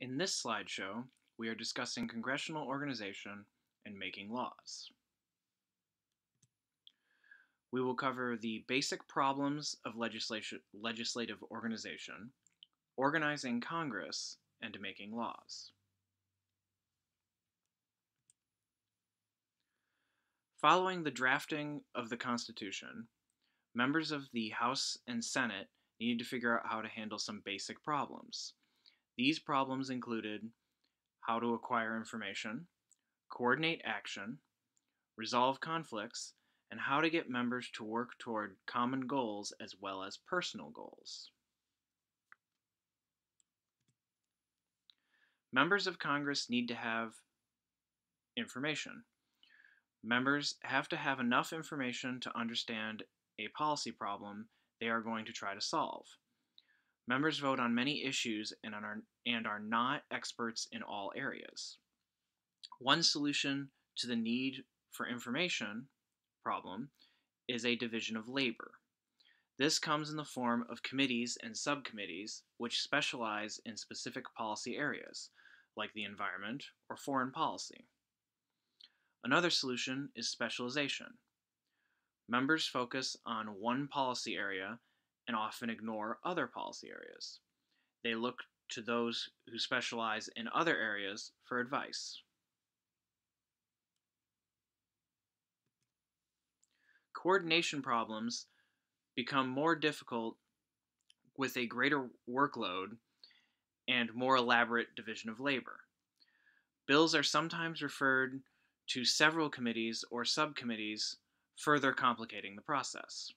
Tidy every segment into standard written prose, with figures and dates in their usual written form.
In this slideshow, we are discussing congressional organization and making laws. We will cover the basic problems of legislative organization, organizing Congress, and making laws. Following the drafting of the Constitution, members of the House and Senate needed to figure out how to handle some basic problems. These problems included how to acquire information, coordinate action, resolve conflicts, and how to get members to work toward common goals as well as personal goals. Members of Congress need to have information. Members have to have enough information to understand a policy problem they are going to try to solve. Members vote on many issues and are not experts in all areas. One solution to the need for information problem is a division of labor. This comes in the form of committees and subcommittees which specialize in specific policy areas, like the environment or foreign policy. Another solution is specialization. Members focus on one policy area and often ignore other policy areas. They look to those who specialize in other areas for advice. Coordination problems become more difficult with a greater workload and more elaborate division of labor. Bills are sometimes referred to several committees or subcommittees, further complicating the process.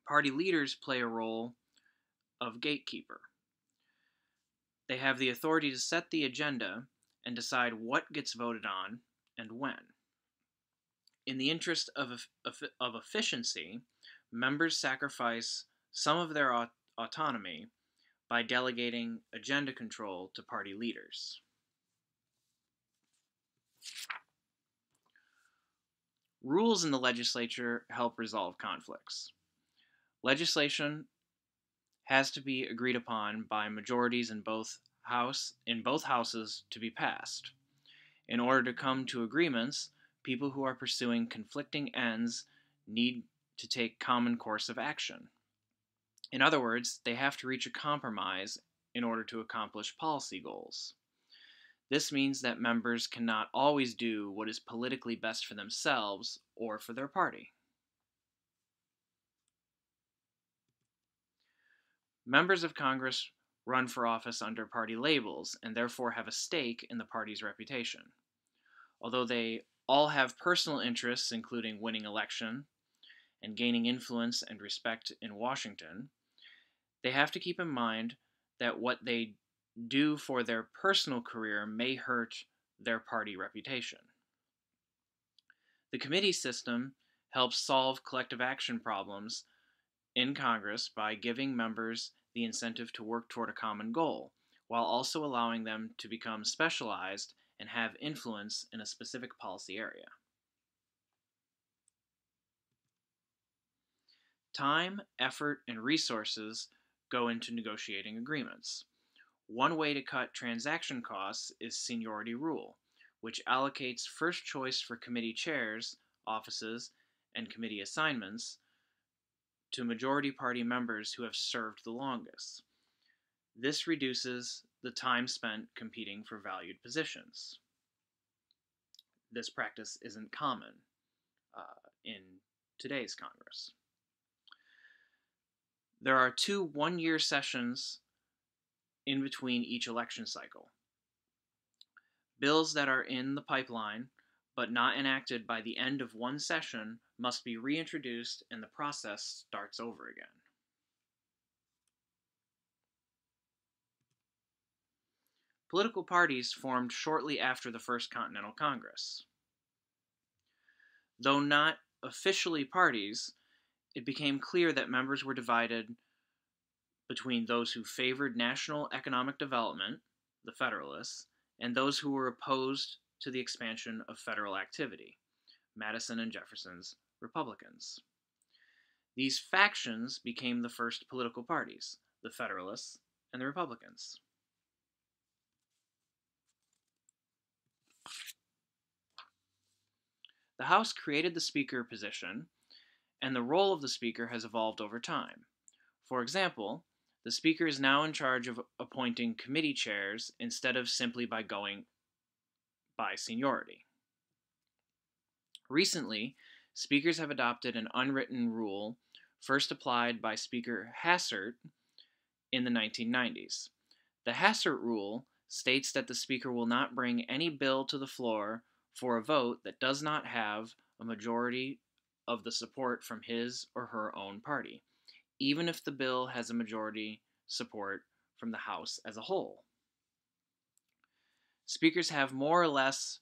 Party leaders play a role of gatekeeper. They have the authority to set the agenda and decide what gets voted on and when. In the interest of efficiency, members sacrifice some of their autonomy by delegating agenda control to party leaders. Rules in the legislature help resolve conflicts. Legislation has to be agreed upon by majorities in both houses to be passed. In order to come to agreements, people who are pursuing conflicting ends need to take common course of action. In other words, they have to reach a compromise in order to accomplish policy goals. This means that members cannot always do what is politically best for themselves or for their party. Members of Congress run for office under party labels and therefore have a stake in the party's reputation. Although they all have personal interests, including winning election and gaining influence and respect in Washington, they have to keep in mind that what they do for their personal career may hurt their party reputation. The committee system helps solve collective action problems in Congress by giving members the incentive to work toward a common goal, while also allowing them to become specialized and have influence in a specific policy area. Time, effort, and resources go into negotiating agreements. One way to cut transaction costs is seniority rule, which allocates first choice for committee chairs, offices, and committee assignments to majority party members who have served the longest. This reduces the time spent competing for valued positions. This practice isn't common in today's Congress. There are 2 one-year sessions in between each election cycle. Bills that are in the pipeline but not enacted by the end of one session must be reintroduced and the process starts over again. Political parties formed shortly after the First Continental Congress. Though not officially parties, it became clear that members were divided between those who favored national economic development, the Federalists, and those who were opposed to the expansion of federal activity, Madison and Jefferson's Republicans. These factions became the first political parties, the Federalists and the Republicans. The House created the Speaker position, and the role of the Speaker has evolved over time. For example, the Speaker is now in charge of appointing committee chairs instead of simply by going by seniority. Recently, speakers have adopted an unwritten rule first applied by Speaker Hassert in the 1990s. The Hassert rule states that the Speaker will not bring any bill to the floor for a vote that does not have a majority of the support from his or her own party, even if the bill has a majority support from the House as a whole. Speakers have more or less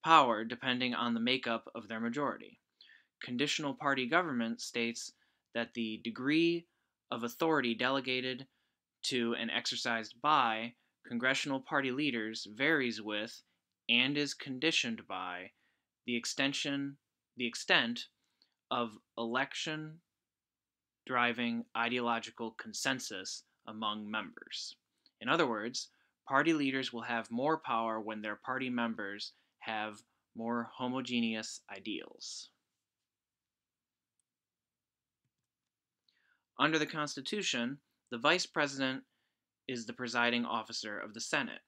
power depending on the makeup of their majority. Conditional party government states that the degree of authority delegated to and exercised by congressional party leaders varies with and is conditioned by the extent of election driving ideological consensus among members. In other words, party leaders will have more power when their party members have more homogeneous ideals. Under the Constitution, the Vice President is the presiding officer of the Senate.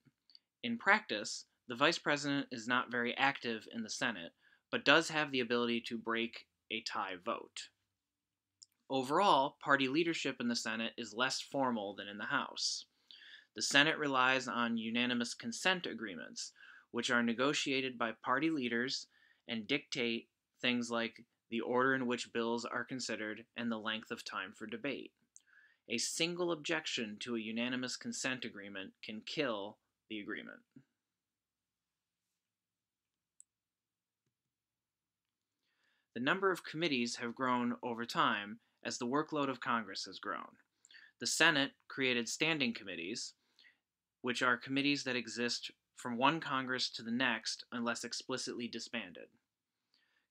In practice, the Vice President is not very active in the Senate, but does have the ability to break a tie vote. Overall, party leadership in the Senate is less formal than in the House. The Senate relies on unanimous consent agreements, which are negotiated by party leaders and dictate things like the order in which bills are considered and the length of time for debate. A single objection to a unanimous consent agreement can kill the agreement. The number of committees have grown over time as the workload of Congress has grown. The Senate created standing committees, which are committees that exist from one Congress to the next unless explicitly disbanded.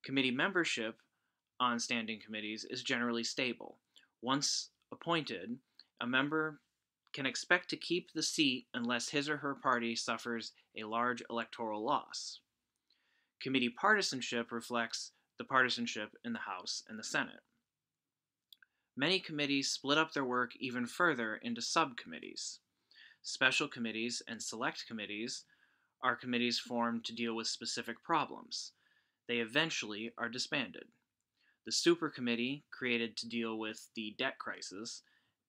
Committee membership on standing committees is generally stable. Once appointed, a member can expect to keep the seat unless his or her party suffers a large electoral loss. Committee partisanship reflects the partisanship in the House and the Senate. Many committees split up their work even further into subcommittees. Special committees and select committees are committees formed to deal with specific problems. They eventually are disbanded. The supercommittee created to deal with the debt crisis,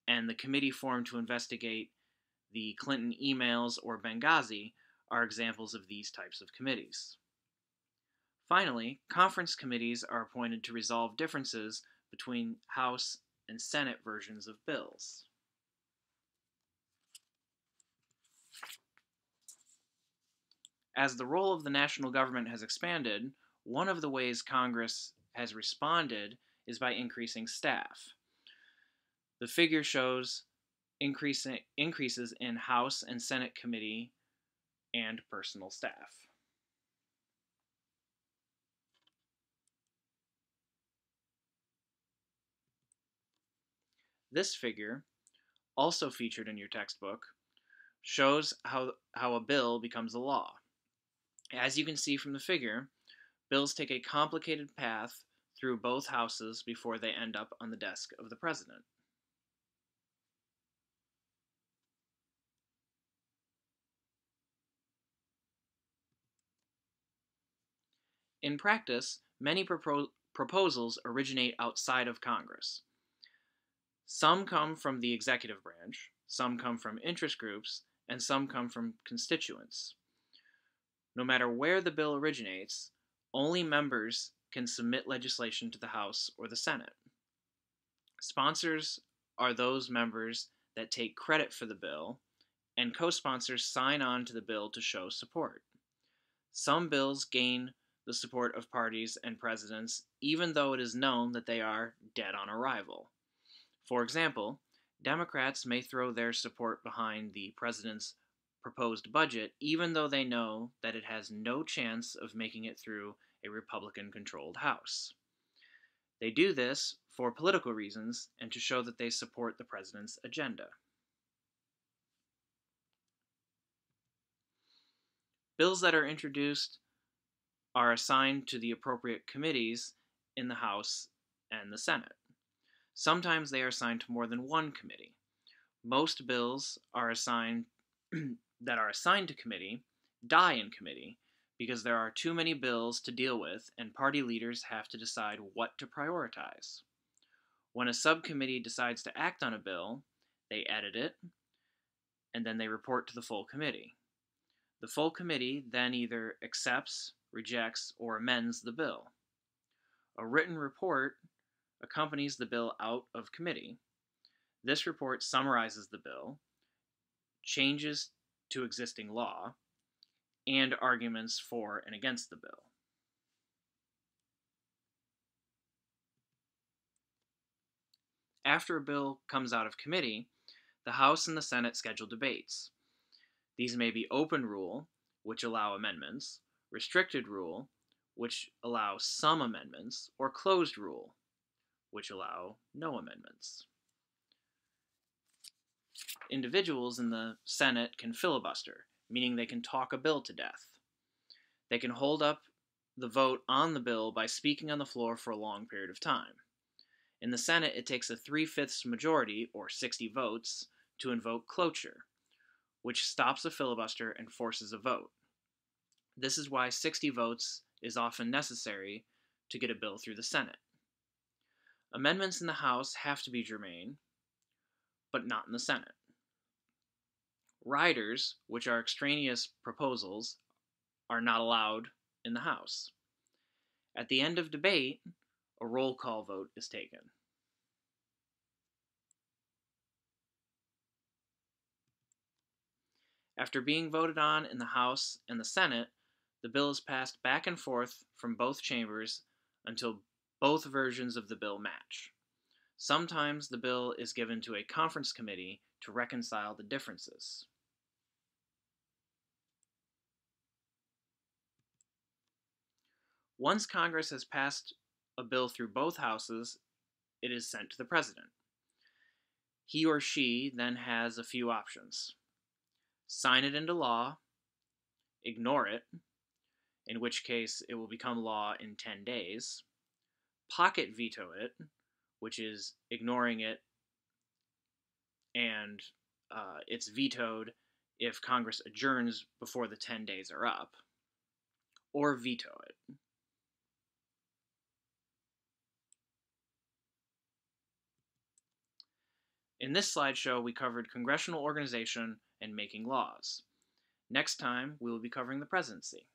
and the committee formed to investigate the Clinton emails or Benghazi are examples of these types of committees. Finally, conference committees are appointed to resolve differences between House and Senate versions of bills. As the role of the national government has expanded, one of the ways Congress has responded is by increasing staff. The figure shows increases in House and Senate committee and personal staff. This figure, also featured in your textbook, shows how a bill becomes a law. As you can see from the figure, bills take a complicated path through both houses before they end up on the desk of the president. In practice, many proposals originate outside of Congress. Some come from the executive branch, some come from interest groups, and some come from constituents. No matter where the bill originates, only members can submit legislation to the House or the Senate. Sponsors are those members that take credit for the bill, and co-sponsors sign on to the bill to show support. Some bills gain the support of parties and presidents even though it is known that they are dead on arrival. For example, Democrats may throw their support behind the president's proposed budget even though they know that it has no chance of making it through a Republican-controlled House. They do this for political reasons and to show that they support the president's agenda. Bills that are introduced are assigned to the appropriate committees in the House and the Senate. Sometimes they are assigned to more than one committee. Most bills are assigned that are assigned to committee die in committee because there are too many bills to deal with and party leaders have to decide what to prioritize. When a subcommittee decides to act on a bill, they edit it and then they report to the full committee. The full committee then either accepts, rejects, or amends the bill. A written report accompanies the bill out of committee. This report summarizes the bill, changes to existing law, and arguments for and against the bill. After a bill comes out of committee, the House and the Senate schedule debates. These may be open rule, which allow amendments, restricted rule, which allow some amendments, or closed rule, which allow no amendments. Individuals in the Senate can filibuster, meaning they can talk a bill to death. They can hold up the vote on the bill by speaking on the floor for a long period of time. In the Senate, it takes a 3/5 majority, or 60 votes, to invoke cloture, which stops a filibuster and forces a vote. This is why 60 votes is often necessary to get a bill through the Senate. Amendments in the House have to be germane, but not in the Senate. Riders, which are extraneous proposals, are not allowed in the House. At the end of debate, a roll call vote is taken. After being voted on in the House and the Senate, the bill is passed back and forth from both chambers until both versions of the bill match. Sometimes the bill is given to a conference committee to reconcile the differences. Once Congress has passed a bill through both houses, it is sent to the president. He or she then has a few options: sign it into law, ignore it, in which case it will become law in 10 days, pocket veto it, which is ignoring it and it's vetoed if Congress adjourns before the 10 days are up, or veto it. In this slideshow, we covered congressional organization and making laws. Next time, we will be covering the presidency.